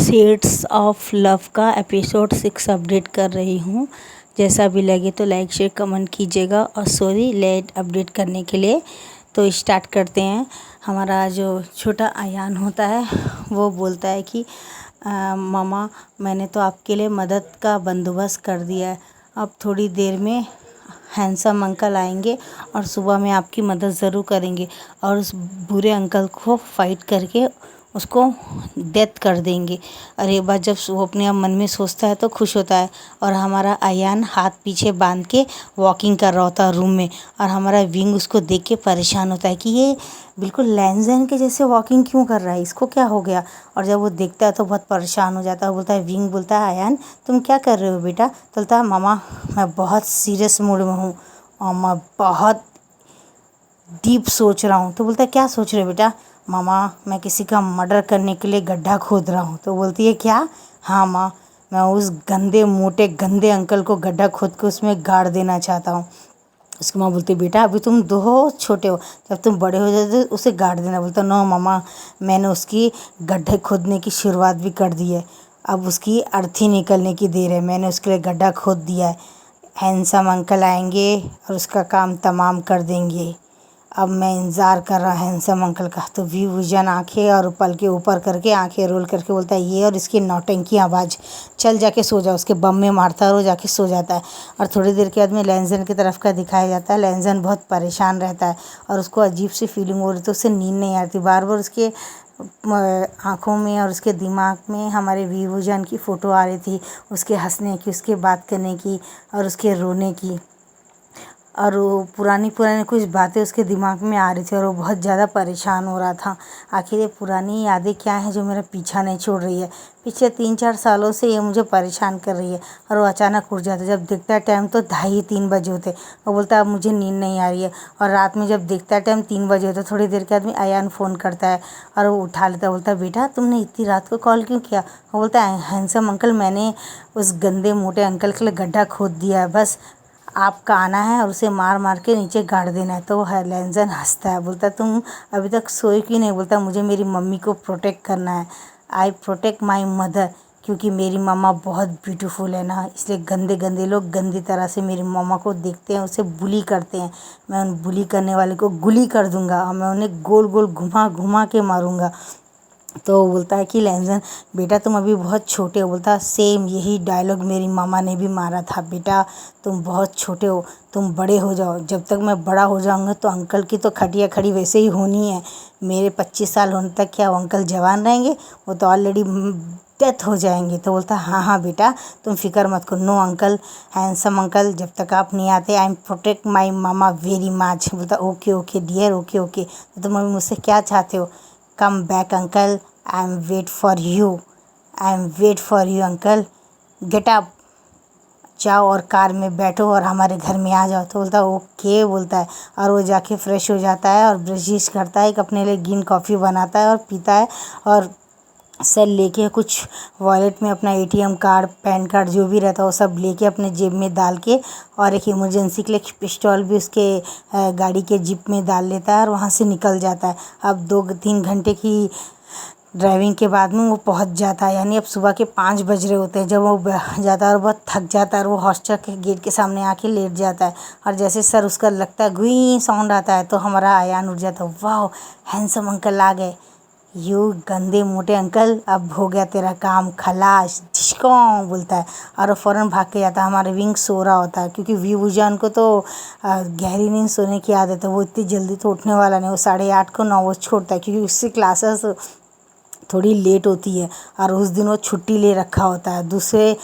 Shades of love का episode 6 update कर रही हूँ। जैसा भी लगे तो लाइक शेयर कमेंट कीजिएगा और सॉरी लेट अपडेट करने के लिए। तो स्टार्ट करते हैं। हमारा जो छोटा अयान होता है वो बोलता है कि मामा मैंने तो आपके लिए मदद का बंदोबस्त कर दिया है। अब थोड़ी देर में हैंडसम अंकल आएंगे और सुबह में आपकी मदद ज़रूर करेंगे और उस बुरे अंकल को फाइट करके उसको डेथ कर देंगे। और एक बार जब वो अपने आप मन में सोचता है तो खुश होता है। और हमारा अयान हाथ पीछे बांध के वॉकिंग कर रहा होता है रूम में, और हमारा विंग उसको देख के परेशान होता है कि ये बिल्कुल लैंजन के जैसे वॉकिंग क्यों कर रहा है, इसको क्या हो गया। और जब वो देखता है तो बहुत परेशान हो जाता है। बोलता है, विंग बोलता है, अयान तुम क्या कर रहे हो बेटा। तो बोलता है, मामा मैं बहुत सीरियस मूड में हूँ और मैं बहुत डीप सोच रहा हूँ। तो बोलता है, क्या सोच रहे हो बेटा। मामा मैं किसी का मर्डर करने के लिए गड्ढा खोद रहा हूँ। तो बोलती है, क्या। हाँ माँ, मैं उस गंदे मोटे गंदे अंकल को गड्ढा खोद के उसमें गाड़ देना चाहता हूँ। उसकी माँ बोलती है, बेटा अभी तुम दो छोटे हो, जब तुम बड़े हो जाते तो उसे गाड़ देना। बोलता, नो मामा मैंने उसकी गड्ढे खोदने की शुरुआत भी कर दी है, अब उसकी अर्थी निकलने की देर है। मैंने उसके लिए गड्ढा खोद दिया है। हैंडसम अंकल आएंगे और उसका काम तमाम कर देंगे। अब मैं इंतज़ार कर रहा हैंडसम अंकल का। तो वी विजन आंखें और पल के ऊपर करके आंखें रोल करके बोलता है, ये और इसकी नौटंकी आवाज़, चल जाके सो जा। उसके बम में मारता है और वो जाके सो जाता है। और थोड़ी देर के बाद में लैंजन की तरफ का दिखाया जाता है। लैंजन बहुत परेशान रहता है और उसको अजीब सी फीलिंग हो रही थी, उससे नींद नहीं आती। बार बार उसके आँखों में और उसके दिमाग में हमारे वी विजन की फ़ोटो आ रही थी, उसके हंसने की, उसके बात करने की और उसके रोने की। और वो पुरानी कुछ बातें उसके दिमाग में आ रही थी और वो बहुत ज़्यादा परेशान हो रहा था। आखिर ये पुरानी यादें क्या हैं जो मेरा पीछा नहीं छोड़ रही है। पिछले 3-4 सालों से ये मुझे परेशान कर रही है। और वो अचानक उठ जाता है। जब देखता है टाइम तो 2:30-3 बजे होते। वो बोलता है, अब मुझे नींद नहीं आ रही है। और रात में जब देखता है टाइम 3 बजे होते। थोड़ी देर के बाद में अयान फ़ोन करता है और वो उठा लेता है। बोलता है, बेटा तुमने इतनी रात को कॉल क्यों किया। वो बोलता है, हैंडसम अंकल मैंने उस गंदे मोटे अंकल के लिए गड्ढा खोद दिया है, बस आपका आना है और उसे मार मार के नीचे गाड़ देना है। तो है लैंजन हंसता है, बोलता है, तुम अभी तक सोए क्यों नहीं। बोलता, मुझे मेरी मम्मी को प्रोटेक्ट करना है। आई प्रोटेक्ट माई मदर, क्योंकि मेरी मम्मा बहुत ब्यूटीफुल है ना, इसलिए गंदे गंदे लोग गंदी तरह से मेरी मम्मा को देखते हैं, उसे बुली करते हैं। मैं उन बुली करने वाले को गुली कर दूंगा और मैं उन्हें गोल गोल घुमा घुमा के मारूंगा। तो बोलता है कि लैंजन बेटा तुम अभी बहुत छोटे हो। बोलता, सेम यही डायलॉग मेरी मामा ने भी मारा था, बेटा तुम बहुत छोटे हो, तुम बड़े हो जाओ। जब तक मैं बड़ा हो जाऊंगा तो अंकल की तो खटिया खड़ी वैसे ही होनी है। मेरे 25 साल होने तक क्या वो अंकल जवान रहेंगे, वो तो ऑलरेडी डेथ हो जाएंगे। तो बोलता, हाँ हाँ बेटा तुम फिक्र मत करो, नो अंकल, हैंडसम अंकल जब तक आप नहीं आते I am protect my mama very much. बोलता, okay okay dear, okay okay. तो तुम अभी मुझसे क्या चाहते हो। Come back uncle, I am wait for you, I am wait for you uncle, get up, जाओ और कार में बैठो और हमारे घर में आ जाओ। तो बोलता है, ओके बोलता है। और वो जाके फ्रेश हो जाता है और ब्रश करता है, एक अपने लिए ग्रीन कॉफ़ी बनाता है और पीता है। और सेल लेके कुछ वॉलेट में अपना एटीएम कार्ड, पैन कार्ड जो भी रहता है वो सब लेके अपने जेब में डाल के, और एक इमरजेंसी के लिए पिस्टल भी उसके गाड़ी के जिप में डाल लेता है और वहाँ से निकल जाता है। अब 2-3 घंटे की ड्राइविंग के बाद में वो पहुंच जाता है, यानी अब सुबह के 5 बज रहे होते हैं जब वो जाता है और बहुत थक जाता है और वो हॉस्टल के गेट के सामने आके लेट जाता है। और जैसे सर उसका लगता है, गुई साउंड आता है, तो हमारा अयान उठ जाता है, वाह हैंडसम अंकल आ गए। यू गंदे मोटे अंकल, अब हो गया तेरा काम खलास, ढिशकों बोलता है। और वो फ़ौरन भाग के जाता है। हमारे विंग सो रहा होता है क्योंकि विभूजान को तो गहरी नींद सोने की आदत है, वो इतनी जल्दी तो उठने वाला नहीं। वो 8:30 को 9 बजे छोड़ता है क्योंकि उसकी क्लासेस थोड़ी लेट होती है और उस दिन वो छुट्टी ले रखा होता है, दूसरे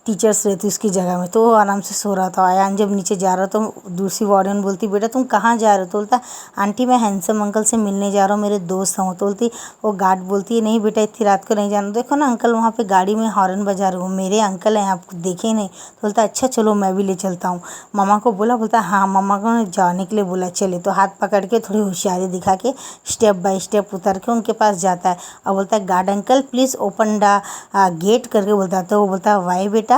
टीचर्स रहती उसकी जगह में। तो वो आराम से सो रहा था। अयान जब नीचे जा रहा तो दूसरी वार्डन बोलती, बेटा तुम कहाँ जा रहे हो। तो बोलता, आंटी मैं हैंडसम अंकल से मिलने जा रहा हूँ, मेरे दोस्त हैं। तो बोलती, वो गार्ड बोलती है, नहीं बेटा इतनी रात को नहीं जाना, देखो ना अंकल वहाँ पे गाड़ी में हॉर्न बजा रहे हो, मेरे अंकल हैं, आपको देखे नहीं। तो बोलता, अच्छा चलो मैं भी ले चलता हूँ। मामा को बोला। बोलता, हाँ मामा को जाने के लिए बोला, चले। तो हाथ पकड़ के थोड़ी होशियारी दिखा के स्टेप बाय स्टेप उतर के उनके पास जाता है और बोलता है, guard uncle please open the gate करके बोलता है। तो वो बोलता है, वाई बेटा,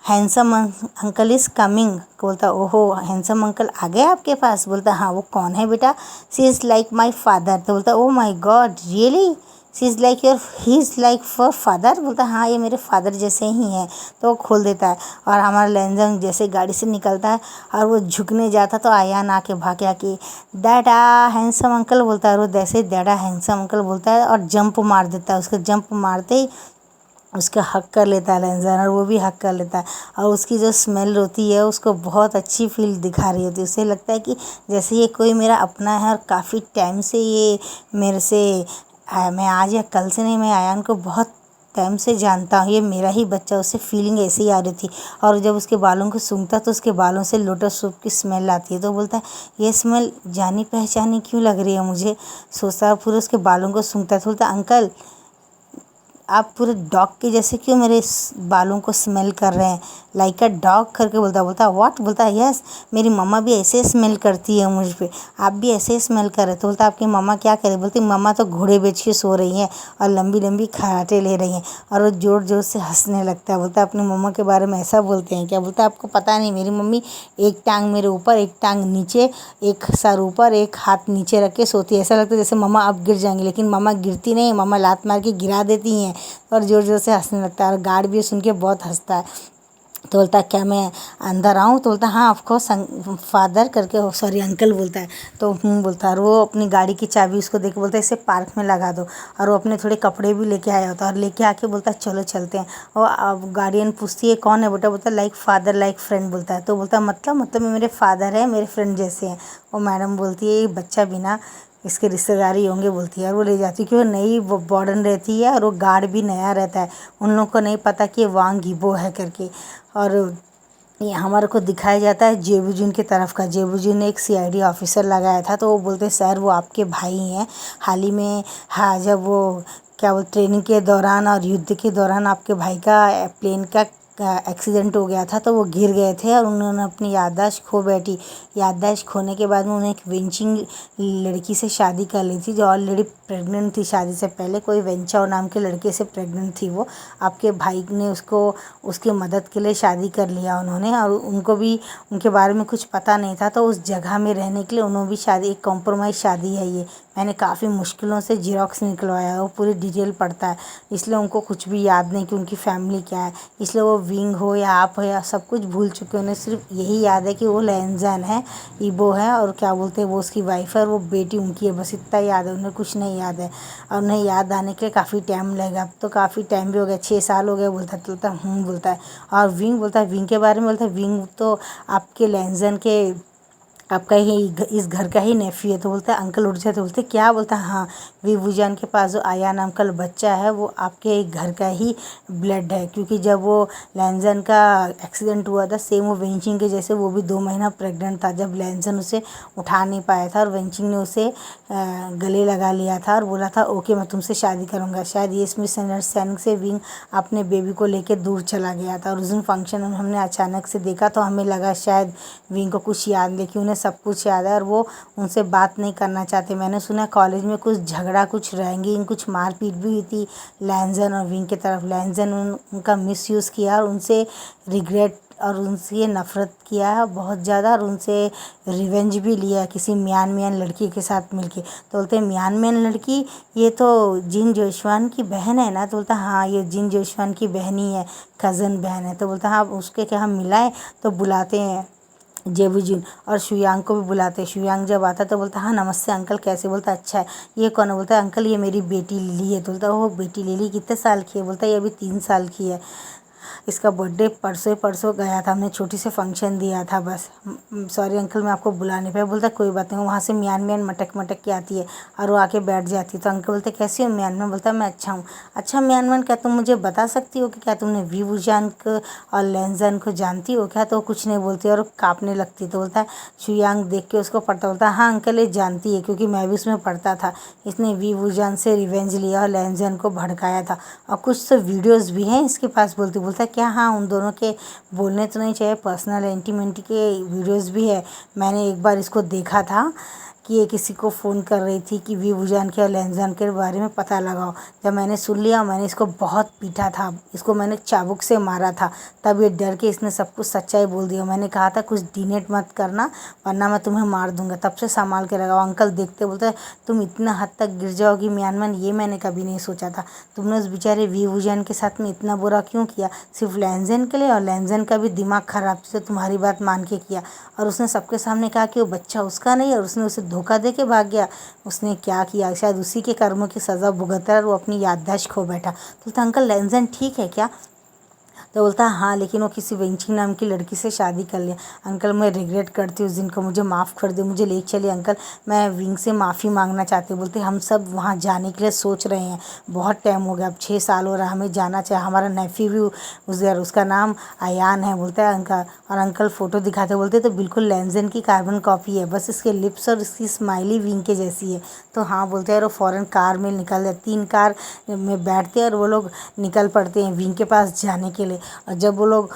हैंडसम अंकल इज़ कमिंग। बोलता, ओहो हैंडसम अंकल आ गए आपके पास। बोलता, हाँ। वो कौन है बेटा। She is like my father. तो बोलता, oh my god really, she is like your he is like for father. बोलता है हाँ ये मेरे फादर जैसे ही हैं। तो वो खोल देता है और हमारा लैंजन जैसे गाड़ी से निकलता है और वो झुकने जाता तो आयान आके भाग आके डैडा हैंडसम अंकल बोलता है। और वो जैसे डैडा हैंडसम अंकल बोलता है और जंप मार देता है। उसका जंप मारते ही उसका हक कर लेता है लैंजन और वो भी हक कर लेता है। और उसकी जो स्मेल होती है उसको बहुत अच्छी फील दिखा रही होती है। उसे लगता है कि जैसे ये कोई मेरा अपना है और काफ़ी टाइम से ये मेरे से मैं आज या कल से नहीं, मैं आयान को बहुत टाइम से जानता हूँ, ये मेरा ही बच्चा। उससे फीलिंग ऐसे ही आ रही थी। और जब उसके बालों को सूंघता तो उसके बालों से लोटस सूप की स्मेल आती है। तो बोलता है ये स्मेल जानी पहचानी क्यों लग रही है मुझे। सोचता है पूरे उसके बालों को सूंघता है। तो बोलता अंकल आप पूरे डॉग के जैसे क्यों मेरे बालों को स्मेल कर रहे हैं, लाइक अ डॉग करके बोलता व्हाट। बोलता है यस मेरी मम्मा भी ऐसे स्मेल करती है मुझ पे, आप भी ऐसे स्मेल कर रहे। तो बोलता आपकी मम्मा क्या करे। बोलती मम्मा तो घोड़े बेच के सो रही हैं और लंबी लंबी खराटे ले रही हैं। और वो ज़ोर ज़ोर से हंसने लगता है। बोलता अपनी मम्मा के बारे में ऐसा बोलते हैं क्या। बोलता आपको पता नहीं मेरी मम्मी एक टांग मेरे ऊपर एक टांग नीचे, एक सर ऊपर एक हाथ नीचे रख के सोती है। ऐसा लगता है जैसे मम्मा अब गिर जाएंगी, लेकिन मम्मा गिरती नहीं, मम्मा लात मार के गिरा देती हैं। और ज़ोर ज़ोर से हंसने लगता है और गार्ड भी सुन के बहुत हंसता है। तो बोलता है क्या मैं अंदर आऊँ। तो बोलता हाँ ऑफकोर्स फादर करके सॉरी अंकल बोलता है। तो बोलता है और वो अपनी गाड़ी की चाबी उसको दे के बोलता है इसे पार्क में लगा दो। और वो अपने थोड़े कपड़े भी लेके आया होता है और लेके आके बोलता है चलो चलते हैं। और अब गार्डियन पूछती है कौन है बेटा। बोलता है लाइक फादर लाइक फ्रेंड बोलता है। तो बोलता है मतलब ये मेरे फादर है मेरे फ्रेंड जैसे हैं। और मैडम बोलती है ये बच्चा बिना इसके रिश्तेदारी होंगे बोलती है। और वो ले जाती है कि वो नई वार्डन रहती है और वो गार्ड भी नया रहता है। उन लोगों को नहीं पता कि ये वांग गिबो है करके। और ये हमारे को दिखाया जाता है जेबुजुन की तरफ का। जेबुजुन ने एक सीआईडी ऑफिसर लगाया था। तो वो बोलते सर वो आपके भाई हैं। हाल ही में हाँ जब वो क्या बोलते ट्रेनिंग के दौरान और युद्ध के दौरान आपके भाई का प्लेन का एक्सीडेंट हो गया था। तो वो गिर गए थे और उन्होंने अपनी याददाश्त खो बैठी। याददाश्त खोने के बाद में उन्हें एक वेंचिंग लड़की से शादी कर ली थी जो ऑलरेडी प्रेग्नेंट थी। शादी से पहले कोई वेंचाओ नाम के लड़के से प्रेग्नेंट थी वो। आपके भाई ने उसको उसकी मदद के लिए शादी कर लिया उन्होंने। और उनको भी उनके बारे में कुछ पता नहीं था। तो उस जगह में रहने के लिए उन्होंने भी शादी एक कॉम्प्रोमाइज़ शादी है ये। मैंने काफ़ी मुश्किलों से जीरोक्स निकलवाया है। वो पूरी डिटेल पढ़ता है इसलिए उनको कुछ भी याद नहीं कि उनकी फैमिली क्या है। इसलिए वो विंग हो या आप हो या सब कुछ भूल चुके हैं। उन्हें सिर्फ यही याद है कि वो लैंजन है, ईबो है और क्या बोलते हैं वो उसकी वाइफ है और वो बेटी उनकी है। बस इतना याद है, उन्हें कुछ नहीं याद है। और उन्हें याद आने के लिए काफ़ी टाइम लगेगा। अब तो काफ़ी टाइम भी हो गया, 6 साल हो गए। बोलता बोलता है। और विंग बोलता है विंग के बारे में बोलता है विंग तो आपके लैंजन के आपका ही इस घर का ही नेफ्यू है। तो बोलता है अंकल उठ जाते। तो बोलते क्या। बोलता है हाँ विभूजान के पास जो आयान नाम का बच्चा है वो आपके घर का ही ब्लड है। क्योंकि जब वो लैंजन का एक्सीडेंट हुआ था सेम वो वेंचिंग के जैसे वो भी 2 महीना प्रेग्नेंट था जब लैंजन उसे उठा नहीं पाया था। और वेंचिंग ने उसे गले लगा लिया था और बोला था ओके मैं तुमसे शादी करूँगा। शायद ये मिसअंडरस्टैंडिंग से विंग अपने बेबी को लेकर दूर चला गया था। और उस दिन फंक्शन में हमने अचानक से देखा तो हमें लगा शायद विंग को कुछ याद, लेकिन उन्हें सब कुछ याद है और वो उनसे बात नहीं करना चाहते। मैंने सुना कॉलेज में कुछ झगड़ा कुछ रैंगिंग कुछ मारपीट भी हुई थी लैंजन और विंग की तरफ। लैंजन उनका मिसयूज़ किया और उनसे रिग्रेट और उनसे नफ़रत किया है बहुत ज़्यादा। और उनसे रिवेंज भी लिया किसी म्यान लड़की के साथ मिलके। तो बोलते हैं म्यान लड़की ये तो जिन जोशवान की बहन है ना। तो बोलता हाँ ये जिन जोशवान की बहन ही है, कज़न बहन है। तो बोलता हाँ उसके क्या हम मिलाएं। तो बुलाते हैं जेबुजुन और शुयांग को भी बुलाते हैं। शुयांग जब आता तो बोलता हाँ नमस्ते अंकल कैसे। बोलता अच्छा है ये कौन है। बोलता है अंकल ये मेरी बेटी लिली है। तो बोलता वो बेटी लिली कितने साल की है। बोलता है ये अभी 3 साल की है। इसका बर्थडे परसों गया था, हमने छोटी से फंक्शन दिया था बस। सॉरी अंकल मैं आपको बुला नहीं पाया। बोलता कोई बात नहीं। वहाँ से म्यान मटक के आती है और वो आके बैठ जाती है। तो अंकल बोलते कैसी हो म्यान। बोलता मैं अच्छा हूँ। अच्छा म्यान क्या तुम मुझे बता सकती हो कि क्या तुमने विवुजान को और लैंजन को जानती हो क्या। तो कुछ नहीं बोलती और काँपने लगती। तो बोलता है शुयांग देख के उसको पढ़ता। बोलता हाँ अंकल ये जानती है क्योंकि मैं भी उसमें पढ़ता था। इसने विवुजान से रिवेंज लिया और लैंजन को भड़काया था और कुछ तो वीडियोज़ भी हैं इसके पास। बोलता क्या हाँ उन दोनों के बोलने तो नहीं चाहिए पर्सनल इंटीमेटी के वीडियोज़ भी है। मैंने एक बार इसको देखा था कि ये किसी को फ़ोन कर रही थी कि वी बुजान के और लेंजन के बारे में पता लगाओ। जब मैंने सुन लिया, मैंने इसको बहुत पीटा था, इसको मैंने चाबुक से मारा था, तब ये डर के इसने सब कुछ सच्चाई बोल दिया। मैंने कहा था कुछ डीनेट मत करना वरना मैं तुम्हें मार दूंगा, तब से संभाल के लगाओ। अंकल देखते बोलते तुम इतना हद तक गिर जाओगी म्यांमार, ये मैंने कभी नहीं सोचा था। तुमने उस बेचारे वी बुजान के साथ में इतना बुरा क्यों किया, सिर्फ लेंजन के लिए? और लेंजन का भी दिमाग खराब से तुम्हारी बात मान के किया, और उसने सबके सामने कहा कि वो बच्चा उसका नहीं है, और उसने उसे धोखा दे के भाग गया। उसने क्या किया, शायद उसी के कर्मों की सज़ा भुगत रहा है और वो अपनी याददाश्त खो बैठा। तो अंकल लेंजन ठीक है क्या? तो बोलता है हाँ, लेकिन वो किसी वेंची नाम की लड़की से शादी कर लिया। अंकल मैं रिग्रेट करती हूँ उस दिन को, मुझे माफ़ कर दे, मुझे ले चलिए अंकल, मैं विंग से माफ़ी मांगना चाहती हूँ। बोलते हम सब वहाँ जाने के लिए सोच रहे हैं, बहुत टाइम हो गया, अब 6 साल हो रहा है, हमें जाना चाहिए। हमारा नेफी भी उधर, उसका नाम अयान है। बोलता है अंकल, और अंकल फ़ोटो दिखाते बोलते तो बिल्कुल लेंजन की कार्बन कॉपी है, बस इसके लिप्स और इसकी स्माइली विंग के जैसी है। तो हाँ बोलते हैं, और वो फ़ौरन कार में निकल जाते, 3 कार में बैठते हैं और वो लोग निकल पड़ते हैं विंग के पास जाने के लिए। और जब वो लोग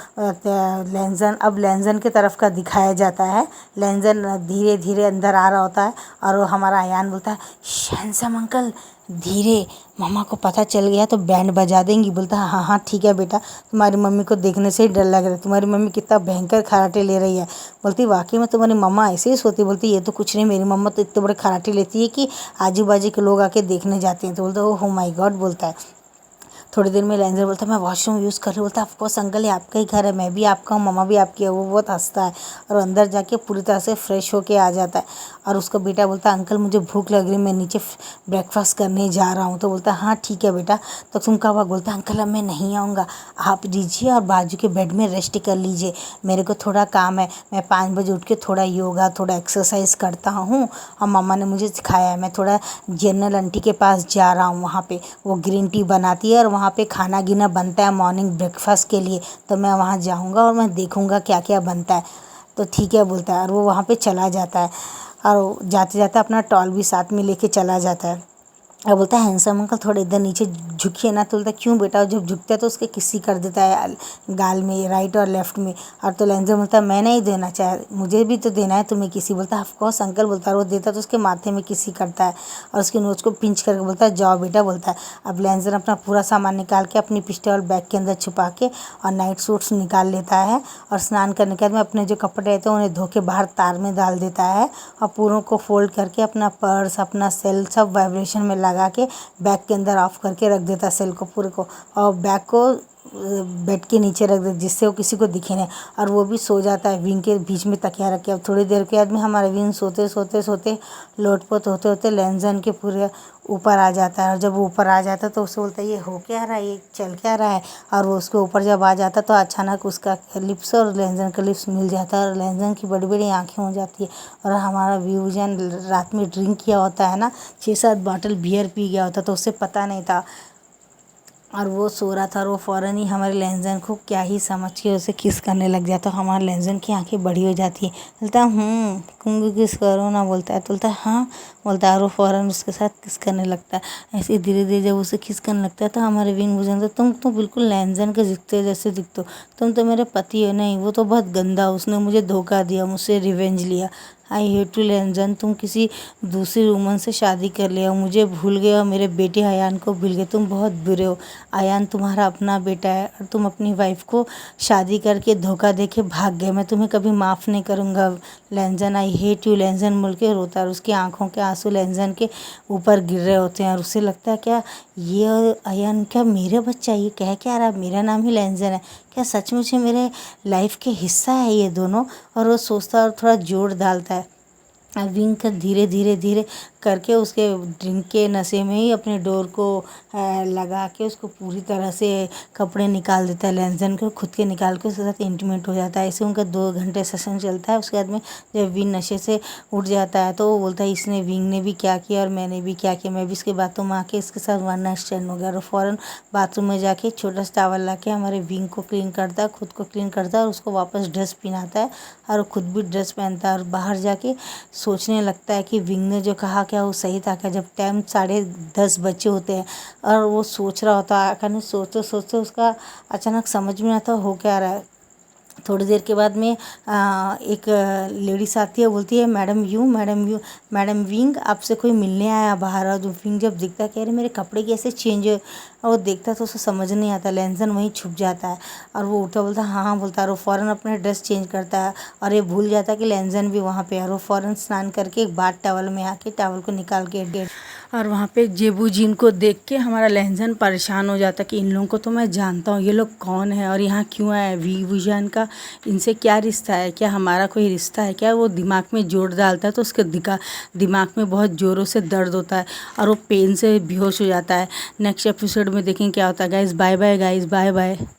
लेंजन की तरफ का दिखाया जाता है, लेंजन धीरे धीरे अंदर आ रहा होता है, और वो हमारा अयान बोलता है हैंडसम अंकल धीरे, मम्मा को पता चल गया तो बैंड बजा देंगी। बोलता है हाँ हाँ ठीक है बेटा, तुम्हारी मम्मी को देखने से ही डर लग रहा है, तुम्हारी मम्मी कितना भयंकर खराटे ले रही है। बोलती वाकई में तुम्हारी मम्मा ऐसे ही सोती? बोलती ये तो कुछ नहीं, मेरी मम्मा तो इतने बड़े खराटे लेती है कि आजू बाजू के लोग आके देखने जाते हैं। तो बोलता है ओह माय गॉड। बोलता है थोड़ी देर में लेंजर बोलता है मैं वॉशरूम यूज़ कर रही हूँ। बोलता है ऑफकोर्स अंकल, ये आपका ही घर है, मैं भी आपका हूँ, मम्मा भी आपकी है। वो बहुत हंसता है और अंदर जाके पूरी तरह से फ्रेश होके आ जाता है। और उसका बेटा बोलता है अंकल मुझे भूख लग रही है, मैं नीचे ब्रेकफास्ट करने जा रहा हूँ। तो बोलता है हाँ ठीक है बेटा। तो तुम कब? बोलता है अंकल अब मैं नहीं आऊँगा, आप दीजिए और बाजू के बेड में रेस्ट कर लीजिए, मेरे को थोड़ा काम है। मैं 5 बजे उठ के थोड़ा योगा थोड़ा एक्सरसाइज करता हूँ, और मम्मा ने मुझे सिखाया है। मैं थोड़ा जनरल आंटी के पास जा रहा हूँ, वहाँ पे वो ग्रीन टी बनाती है और वहाँ पे खाना गिना बनता है मॉर्निंग ब्रेकफास्ट के लिए, तो मैं वहाँ जाऊँगा और मैं देखूँगा क्या क्या बनता है। तो ठीक है बोलता है, और वो वहाँ पे चला जाता है, और जाते जाते अपना टॉल भी साथ में लेके चला जाता है। और बोलता है हैंडसम अंकल थोड़े इधर नीचे झुकिए ना। तो बोलता है क्यों बेटा? और जब झुकता है तो उसके किसी कर देता है गाल में, राइट और लेफ्ट में। और तो लेंजर बोलता है मैं नहीं देना चाहे, मुझे भी तो देना है तुम्हें किसी। बोलता है ऑफकोर्स अंकल। बोलता है वो देता तो उसके माथे में किसी करता है और उसकी नोच को पिंच करके बोलता है जाओ बेटा। बोलता है अब लेंजर अपना पूरा सामान निकाल के अपनी पिस्टल बैग के अंदर छुपा के और नाइट सूट्स निकाल लेता है, और स्नान करने के बाद में अपने जो कपड़े रहते हैं उन्हें धो के बाहर तार में डाल देता है, और पूरों को फोल्ड करके अपना पर्स अपना सेल सब वाइब्रेशन में लगा के बैग के अंदर ऑफ करके रख देता सेल को पूरे को, और बैग को बेड के नीचे रख देता जिससे वो किसी को दिखे नहीं। और वो भी सो जाता है विंग के बीच में तकिया रख के। अब थोड़ी देर के बाद में हमारा विंग सोते सोते सोते लोटपोत होते होते लेंजन के पूरे ऊपर आ जाता है। और जब वो ऊपर आ जाता है तो उससे बोलता है ये हो क्या रहा है, ये चल क्या रहा है। और वो उसके ऊपर जब आ जाता है तो अचानक उसका लिप्स और लेंजन का लिप्स मिल जाता है, और लेंजन की बड़ी बड़ी आँखें हो जाती है। और हमारा व्यूजन रात में ड्रिंक किया होता है ना, 6-7 बॉटल बियर पी गया होता, तो उसे पता नहीं था, और वो सो रहा था। और वो फ़ौरन ही हमारे लेंजन को क्या ही समझ के उसे किस करने लग जाता। हमारे लेंजन की आंखें बड़ी हो जाती है। बोलता है तुम भी किस करो ना। बोलता है तो बोलता है हाँ। बोलता है और वो फ़ौरन उसके साथ किस करने लगता है। ऐसे धीरे धीरे जब उसे किस करने लगता है तो हमारे विंग बुझन तुम तो बिल्कुल लेंजन के दिखते जैसे दिखते हो, तुम तो मेरे पति हो। नहीं वो तो बहुत गंदा, उसने मुझे धोखा दिया, मुझसे रिवेंज लिया। आई हेट टू लेंजन, तुम किसी दूसरी वुमन से शादी कर लिया, मुझे भूल गए और मेरे बेटे अयान को भूल गए, तुम बहुत बुरे हो। अयान तुम्हारा अपना बेटा है और तुम अपनी वाइफ को शादी करके धोखा दे के भाग गए, मैं तुम्हें कभी माफ़ नहीं करूँगा। लेंजन आई हेट यू लेंजन बोल के रोता है, और उसकी आंखों के आंसू लेंजन के ऊपर गिर रहे होते हैं। और उसे लगता है क्या ये अयान क्या मेरे बच्चा, ये कह क्या रहा है, मेरा नाम ही लेंजन है क्या, सचमुच में मेरे लाइफ के हिस्सा है ये दोनों। और वो सोचता है और थोड़ा जोर डालता है। विंग कर धीरे धीरे धीरे करके उसके ड्रिंक के नशे में ही अपने डोर को लगा के उसको पूरी तरह से कपड़े निकाल देता है लेंजन को, खुद के निकाल के उसके साथ इंटीमेट हो जाता है। ऐसे उनका 2 घंटे सेशन चलता है। उसके बाद में जब विंग नशे से उठ जाता है तो वो बोलता है इसने विंग ने भी क्या किया और मैंने भी क्या किया, मैं भी इसके बातों में आके इसके साथ वन नाइट स्टैंड हो गया। और फ़ौरन बाथरूम में जाके एक छोटा सा टावल ला के हमारे विंग को क्लीन करता है, खुद को क्लीन करता है और उसको वापस ड्रेस पहनाता है, और खुद भी ड्रेस पहनता है और बाहर जाके सोचने लगता है कि विंग ने जो कहा क्या वो सही था क्या। जब टाइम 10:30 बजे होते हैं और वो सोच रहा होता है, सोचते सोचते उसका अचानक समझ में आता हो क्या रहा है। थोड़ी देर के बाद में एक लेडीज आती है, बोलती है मैडम यू मैडम विंग, आपसे कोई मिलने आया बाहर। और जो विंग जब दिखता है, कह रहे मेरे कपड़े कैसे चेंज है, और वो देखता तो उसे समझ नहीं आता, लैंसन वहीं छुप जाता है। और वो उठा बोलता हाँ हाँ बोलता है, और वो फ़ौरन अपना ड्रेस चेंज करता है, और ये भूल जाता है कि लैंसन भी वहाँ पे है। और वो फ़ौरन स्नान करके एक बाथ टॉवल में आके टॉवल को निकाल के और वहाँ पे जेबू जिन को देख के हमारा लहजन परेशान हो जाता कि इन लोगों को तो मैं जानता हूँ, ये लोग कौन है और यहाँ क्यों आए, वीवुजान का इनसे क्या रिश्ता है, क्या हमारा कोई रिश्ता है क्या। वो दिमाग में जोर डालता है तो उसके दिमाग में बहुत ज़ोरों से दर्द होता है और वो पेन से बेहोश हो जाता है। नेक्स्ट एपिसोड में देखें क्या होता है guys. Bye bye guys, bye bye.